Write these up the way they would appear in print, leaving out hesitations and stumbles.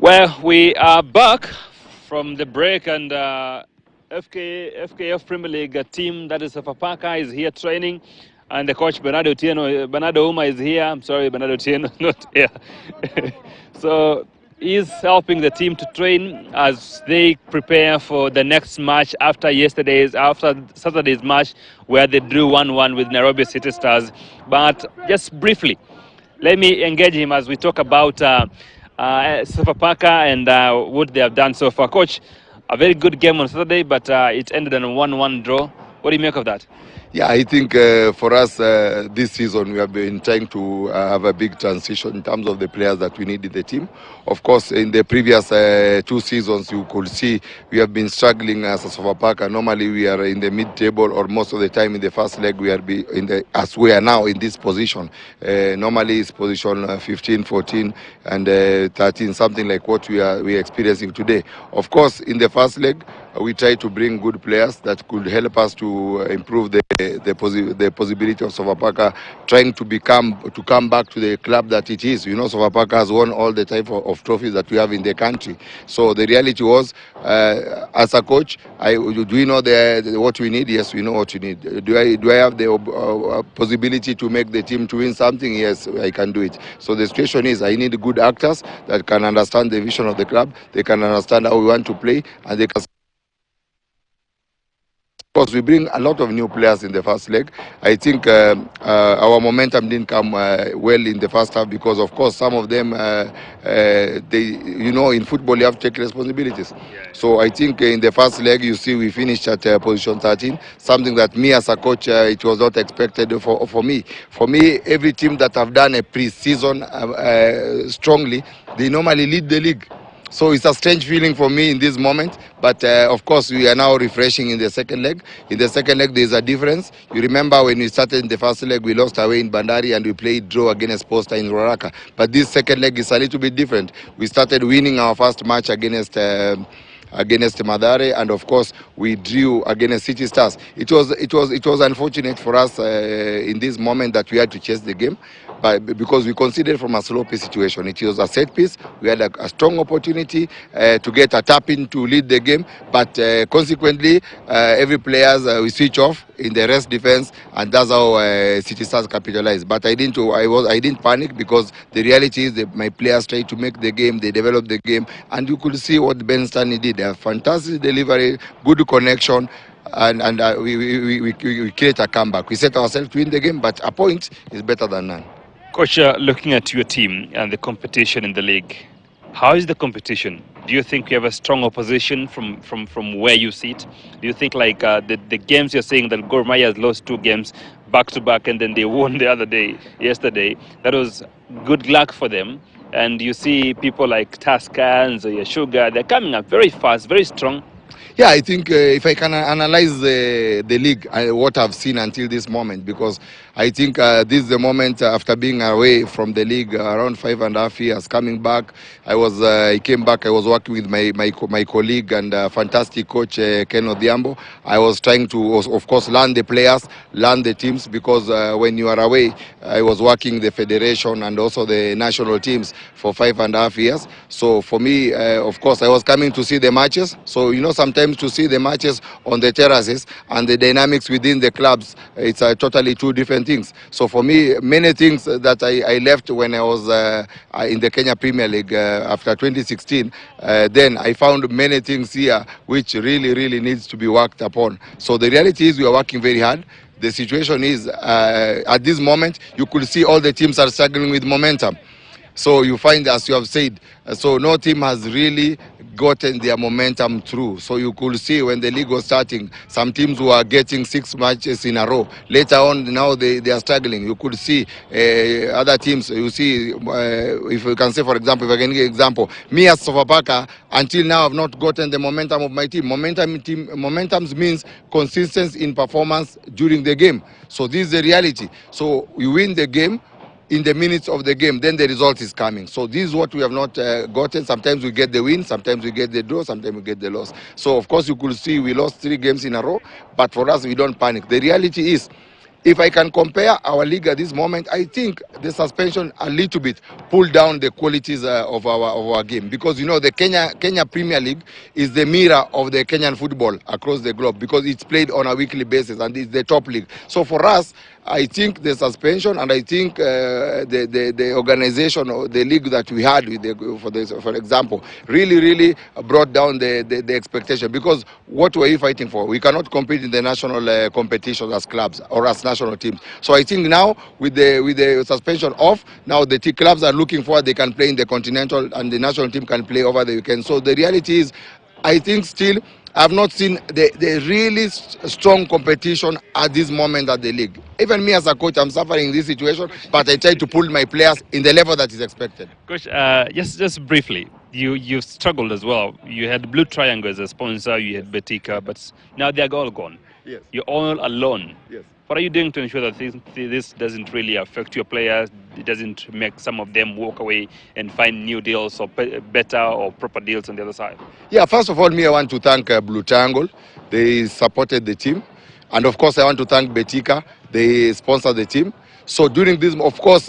Well, we are back from the break, and FKF Premier League team that is Papaka is here training, and the coach Bernardo Uma is here. I'm sorry, Bernardo Tieno is not here. So he's helping the team to train as they prepare for the next match after Saturday's match, where they drew 1-1 with Nairobi City Stars. But just briefly, let me engage him as we talk about Sofapaka and what they have done so far. Coach, a very good game on Saturday, but it ended in a 1-1 draw. What do you make of that? Yeah, I think for us this season we have been trying to have a big transition in terms of the players that we need in the team. Of course, in the previous 2 seasons, you could see we have been struggling as a Sofapaka. Normally, we are in the mid-table, or most of the time in the first leg, we are as we are now in this position. Normally, it's position 15, 14, and 13, something like what we are experiencing today. Of course, in the first leg, we try to bring good players that could help us to improve the possibility of Sofapaka trying to come back to the club that it is. You know, Sofapaka has won all the type of trophies that we have in the country. So the reality was, as a coach, do we know what we need? Yes, we know what we need. Do I have the possibility to make the team to win something? Yes, I can do it. So the situation is, I need good actors that can understand the vision of the club. They can understand how we want to play, and they can. Of course, we bring a lot of new players in the first leg. I think our momentum didn't come well in the first half because, of course, some of them, in football you have to take responsibilities. So I think in the first leg, you see, we finished at position 13, something that me as a coach, it was not expected for me. For me, every team that have done a pre-season strongly, they normally lead the league. So it's a strange feeling for me in this moment, but of course we are now refreshing in the second leg. In the second leg there is a difference. You remember when we started in the first leg, we lost away in Bandari and we played draw against Posta in Ruaraka. But this second leg is a little bit different. We started winning our first match against Madare, and of course we drew against City Stars. It was unfortunate for us in this moment that we had to chase the game, but because we considered from a slow pace situation. It was a set piece. We had a strong opportunity to get a tap in to lead the game, but consequently every players we switch off in the rest defense, and that's how City Stars capitalized. But I didn't panic because the reality is that my players tried to make the game, they developed the game, and you could see what Ben Stanley did. A fantastic delivery, good connection, and we create a comeback. We set ourselves to win the game, but a point is better than none. Coach, looking at your team and the competition in the league, how is the competition? Do you think you have a strong opposition from where you sit? Do you think like the games you're saying that Gor Mahia has lost 2 games back to back and then they won yesterday, that was good luck for them? And you see people like Tuskers or Sugar, they're coming up very fast, very strong. Yeah, I think if I can analyze the league, what I've seen until this moment, because I think this is the moment after being away from the league around 5.5 years, coming back. I came back. I was working with my colleague and fantastic coach Ken Odhiambo. I was trying to, of course, learn the players, learn the teams, because when you are away, I was working the federation and also the national teams for 5.5 years. So for me, of course, I was coming to see the matches. So sometimes to see the matches on the terraces and the dynamics within the clubs, it's totally 2 different things. So for me, many things that I left when I was in the Kenya Premier League after 2016, then I found many things here which really needs to be worked upon. So the reality is we are working very hard. The situation is at this moment, you could see all the teams are struggling with momentum. So you find, as you have said, so no team has really gotten their momentum through. So you could see when the league was starting, some teams were getting 6 matches in a row. Later on, now they are struggling. You could see other teams. You see, if you can say, for example, if I can give an example, me as Sofapaka, until now, I've not gotten the momentum of my team. Momentum means consistency in performance during the game. So this is the reality. So you win the game in the minutes of the game, then the result is coming. So this is what we have not gotten. Sometimes we get the win, sometimes we get the draw, sometimes we get the loss. So of course you could see we lost 3 games in a row, but for us we don't panic. The reality is if I can compare our league at this moment, I think the suspension a little bit pulled down the qualities of our game, because you know the Kenya Premier League is the mirror of the Kenyan football across the globe, because it's played on a weekly basis and it's the top league. So for us, I think the suspension, and I think the organization or the league that we had with for example, really brought down the expectation, because what were you fighting for? We cannot compete in the national competitions as clubs or as national teams. So I think now with the suspension off, now the clubs are looking for they can play in the continental and the national team can play over the weekend. So the reality is, I think still I've not seen the really strong competition at this moment at the league. Even me as a coach, I'm suffering in this situation, but I try to pull my players in the level that is expected. Coach, just briefly, you've struggled as well. You had Blue Triangle as a sponsor, you had Betika, but now they're all gone. Yes. You're all alone. Yes. What are you doing to ensure that this doesn't really affect your players? It doesn't make some of them walk away and find new deals or better or proper deals on the other side? Yeah, first of all, I want to thank Blue Triangle. They supported the team. And of course, I want to thank Betika. They sponsored the team. So during this, of course,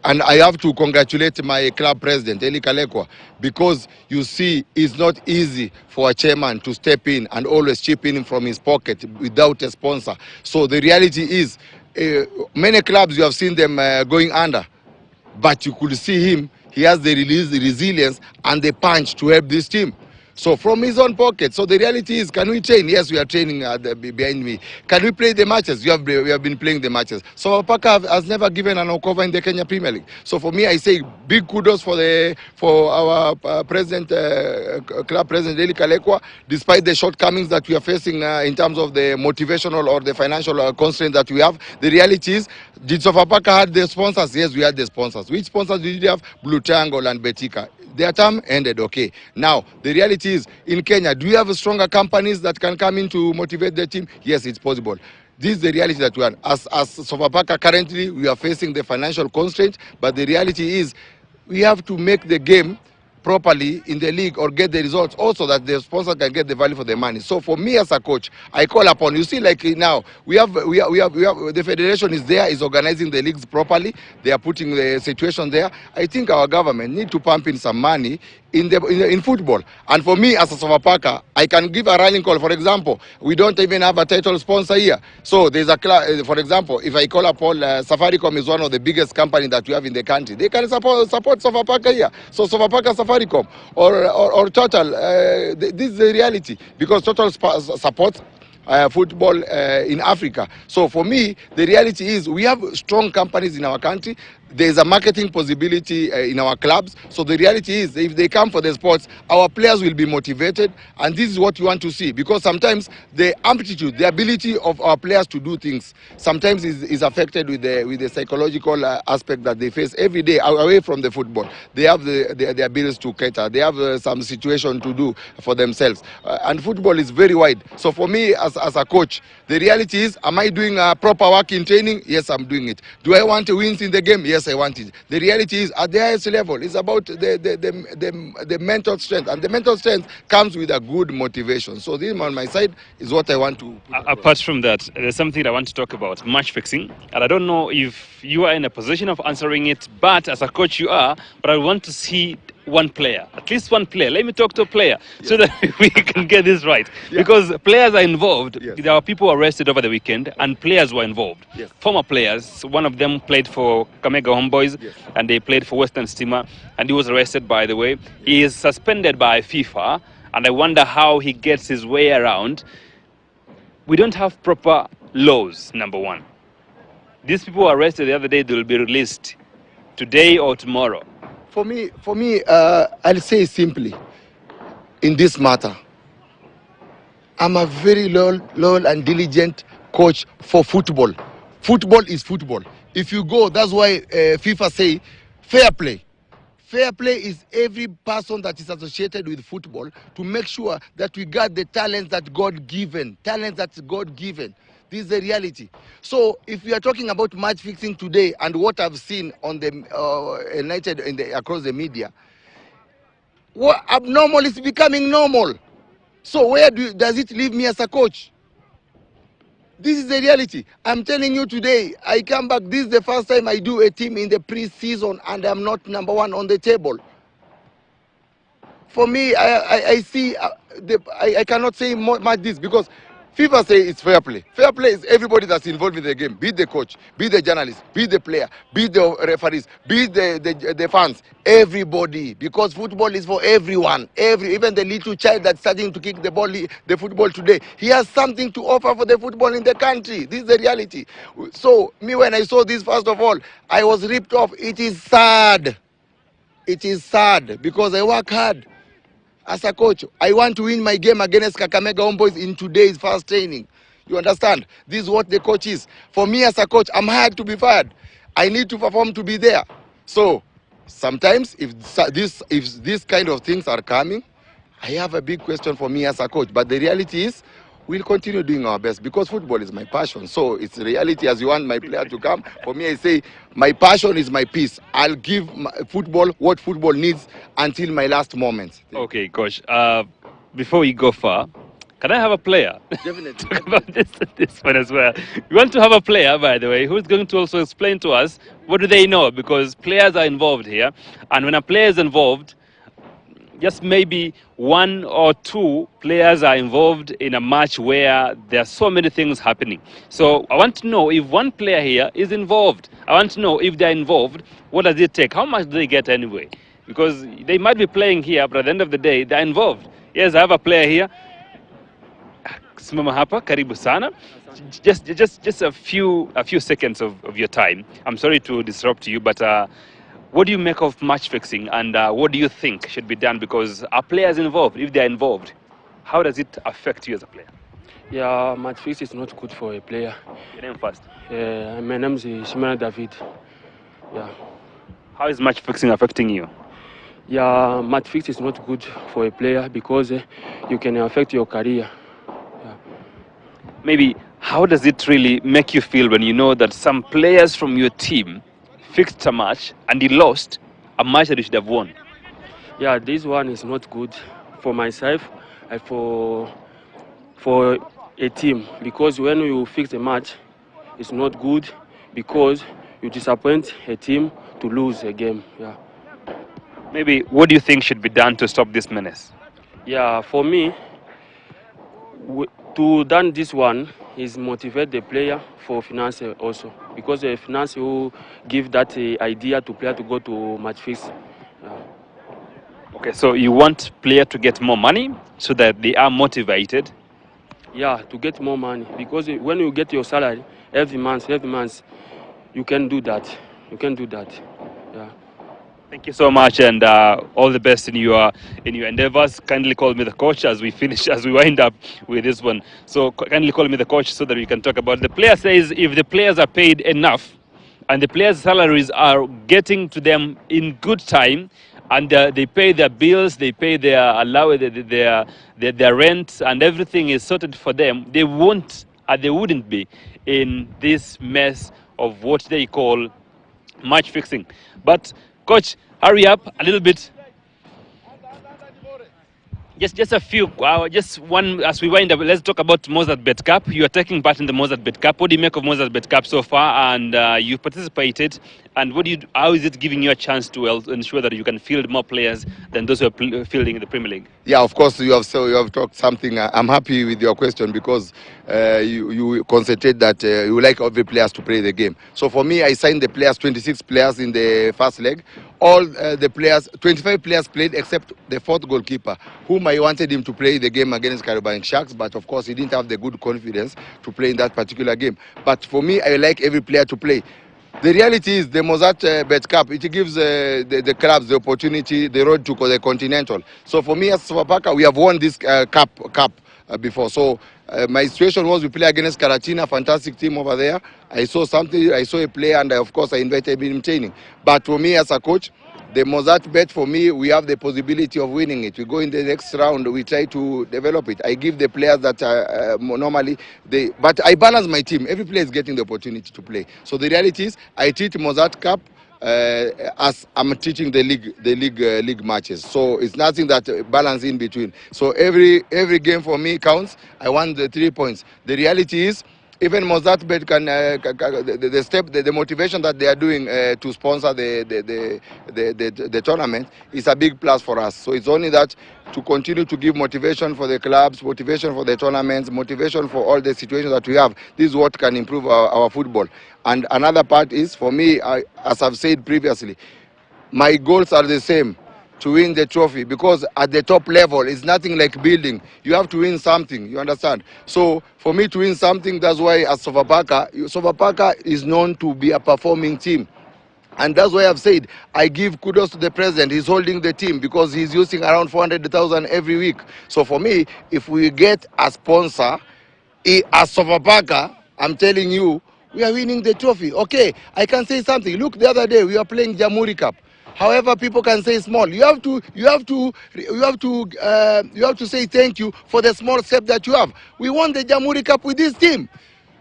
and I have to congratulate my club president, Eli Kalekwa, because you see, it's not easy for a chairman to step in and always chip in from his pocket without a sponsor. So the reality is, many clubs, you have seen them going under, but you could see him, he has the resilience and the punch to help this team. So from his own pocket. So the reality is, can we train? Yes, we are training behind me. Can we play the matches? We have been playing the matches. So Paka has never given an Okova in the Kenya Premier League. So for me, I say big kudos for our president, club president Eli Kalekwa. Despite the shortcomings that we are facing in terms of the motivational or the financial constraint that we have, the reality is, did Sofapaka had the sponsors? Yes, we had the sponsors. Which sponsors did you have? Blue Triangle and Betika. Their term ended, okay. Now, the reality is, in Kenya, do you have stronger companies that can come in to motivate the team? Yes, it's possible. This is the reality that we are. As Sofapaka currently, we are facing the financial constraint, but the reality is, we have to make the game properly in the league or get the results also, that the sponsor can get the value for the money. So for me as a coach, I call upon, you see, like now we have the federation is there, is organizing the leagues properly. They are putting the situation there. I think our government need to pump in some money in football. And for me as a Sofapaka, I can give a rallying call. For example, we don't even have a title sponsor here. So there's a for example, if I call upon Safaricom is one of the biggest companies that we have in the country. They can support Sofapaka here. So Sofapaka Safaricom or Total, this is the reality, because Total supports football in Africa. So for me, the reality is, we have strong companies in our country. There's a marketing possibility in our clubs. So the reality is, if they come for the sports, our players will be motivated, and this is what you want to see, because sometimes the amplitude, the ability of our players to do things, sometimes is affected with the psychological aspect that they face every day away from the football. They have the abilities to cater. They have some situation to do for themselves, and football is very wide. So for me as a coach, the reality is, am I doing proper work in training? Yes, I'm doing it. Do I want to win in the game? Yes, I want it. The reality is, at the highest level, it's about the mental strength, and the mental strength comes with a good motivation. So this on my side is what I want to put apart from that, there's something I want to talk about: match fixing. And I don't know if you are in a position of answering it, but as a coach you are. But I want to see one player, at least one player. Let me talk to a player, so that we can get this right. Because players are involved. There are people arrested over the weekend, and players were involved. Former players. One of them played for Kamega Homeboys, and they played for Western Steamer, and he was arrested, by the way. He is suspended by FIFA, and I wonder how he gets his way around. We don't have proper laws, number one. These people were arrested the other day. They will be released today or tomorrow. For me, I'll say simply, in this matter, I'm a very loyal and diligent coach for football. Football is football. If you go, that's why FIFA say fair play. Fair play is every person that is associated with football, to make sure that we got the talents that God given. Talents that's God given. This is the reality. So if we are talking about match fixing today, and what I've seen on the United across the media, what abnormal is becoming normal. So where does it leave me as a coach? This is the reality. I'm telling you today, I come back. This is the first time I do a team in the pre-season and I'm not number one on the table. For me, I see, I cannot say much this because FIFA say it's fair play. Fair play is everybody that's involved in the game, be it the coach, be it the journalist, be it the player, be it the referees, be it the fans, everybody. Because football is for everyone. Even the little child that's starting to kick the football today, he has something to offer for the football in the country. This is the reality. So me, when I saw this, first of all, I was ripped off. It is sad. It is sad because I work hard. As a coach, I want to win my game against Kakamega Homeboys in today's first training. You understand? This is what the coach is. For me as a coach, I'm hired to be fired. I need to perform to be there. So, sometimes if these kind of things are coming, I have a big question for me as a coach. But the reality is, we'll continue doing our best because football is my passion. So it's reality. As you want my player to come, for me I say my passion is my peace. I'll give football what football needs until my last moment. Okay, coach. Before we go far, can I have a player? Definitely. Talk about this one as well. We want to have a player, by the way, who's going to also explain to us what do they know, because players are involved here, and when a player is involved, just maybe one or two players are involved in a match where there are so many things happening. So I want to know if one player here is involved. I want to know if they're involved, what does it take? How much do they get anyway? Because they might be playing here, but at the end of the day, they're involved. Yes, I have a player here. Simama hapa, karibu sana. Just a few seconds of your time. I'm sorry to disrupt you, but what do you make of match fixing, and what do you think should be done? Because our players involved, if they're involved, how does it affect you as a player? Yeah, match fixing is not good for a player. Your name first. My name is Shimana David. Yeah. How is match fixing affecting you? Yeah, match fixing is not good for a player because you can affect your career. Yeah. Maybe how does it really make you feel when you know that some players from your team fixed a match and he lost a match that he should have won? Yeah, this one is not good for myself and for a team, because when you fix a match, it's not good because you disappoint a team to lose a game. Yeah. Maybe what do you think should be done to stop this menace? Yeah, for me, to done this one is motivate the player for finance also, because the finance will give that idea to player to go to match fix. Okay, so you want player to get more money so that they are motivated? Yeah, to get more money, because when you get your salary every month, you can do that. You can do that. Yeah. Thank you so much, and all the best in your endeavors. Kindly call me the coach as we finish, as we wind up with this one. So kindly call me the coach so that we can talk about it. The player says if the players are paid enough and the players' salaries are getting to them in good time, and they pay their bills, they pay their their rent, and everything is sorted for them, they wouldn't be in this mess of what they call match fixing. But coach, hurry up a little bit. Just a few, just one as we wind up. Let's talk about Mozart Bet Cup. You are taking part in the Mozart Bet Cup. What do you make of Mozart Bet Cup so far? And you participated. And how is it giving you a chance to ensure that you can field more players than those who are fielding in the Premier League? Yeah, of course, you have talked something. I'm happy with your question because you concentrate that you like every players to play the game. So for me, I signed the players, 26 players in the first leg. All the players, 25 players played except the fourth goalkeeper, whom I wanted him to play the game against Kariobangi Sharks, but of course he didn't have the good confidence to play in that particular game. But for me, I like every player to play. The reality is the Mozart Bet Cup, it gives the clubs the opportunity, the road to the Continental. So for me as Sofapaka, we have won this cup before. So my situation was we play against Karatina, fantastic team over there. I saw something, I saw a player, and of course I invited him in training. But for me as a coach, the Mozart bet, for me, we have the possibility of winning it. We go in the next round, we try to develop it. I give the players that normally, but I balance my team. Every player is getting the opportunity to play. So the reality is, I treat Mozart Cup as I'm teaching the league matches. So it's nothing that balance in between. So every game for me counts. I want the 3 points. The reality is, even Mozartbet can the motivation that they are doing to sponsor the tournament is a big plus for us. So it's only that to continue to give motivation for the clubs, motivation for the tournaments, motivation for all the situations that we have. This is what can improve our football. And another part is, for me, as I've said previously, my goals are the same: to win the trophy, because at the top level it's nothing like building. You have to win something, you understand? So for me to win something, that's why as Sofapaka is known to be a performing team. And that's why I've said I give kudos to the president. He's holding the team because he's using around 400,000 every week. So for me, if we get a sponsor, as Sofapaka, I'm telling you, we are winning the trophy. Okay, I can say something. Look, the other day we were playing Jamhuri Cup. However, people can say small. You have to say thank you for the small step that you have. We won the Jamhuri Cup with this team.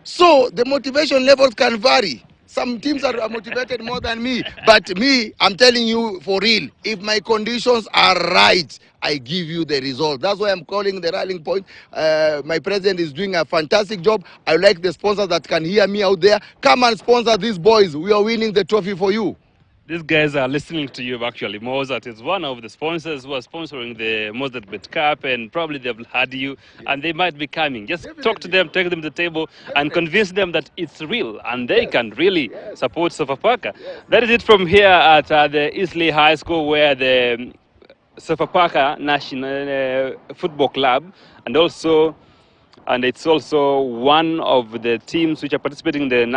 So the motivation levels can vary. Some teams are motivated more than me, but me, I'm telling you for real, if my conditions are right, I give you the result. That's why I'm calling the rallying point. My president is doing a fantastic job. I like the sponsors that can hear me out there. Come and sponsor these boys. We are winning the trophy for you. These guys are listening to you actually. Mozart is one of the sponsors who are sponsoring the Mozartbet Cup, and probably they've had you and they might be coming. Just talk to them, take them to the table and convince them that it's real and they can really support Sofapaka. That is it from here at the Eastleigh High School, where the Sofapaka National Football Club and it's also one of the teams which are participating in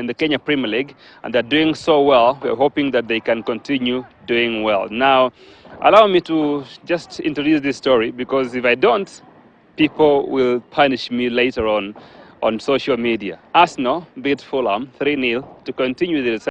the Kenya Premier League, and they're doing so well. We're hoping that they can continue doing well. Now, allow me to just introduce this story, because if I don't, people will punish me later on social media. Arsenal beat Fulham 3-0 to continue the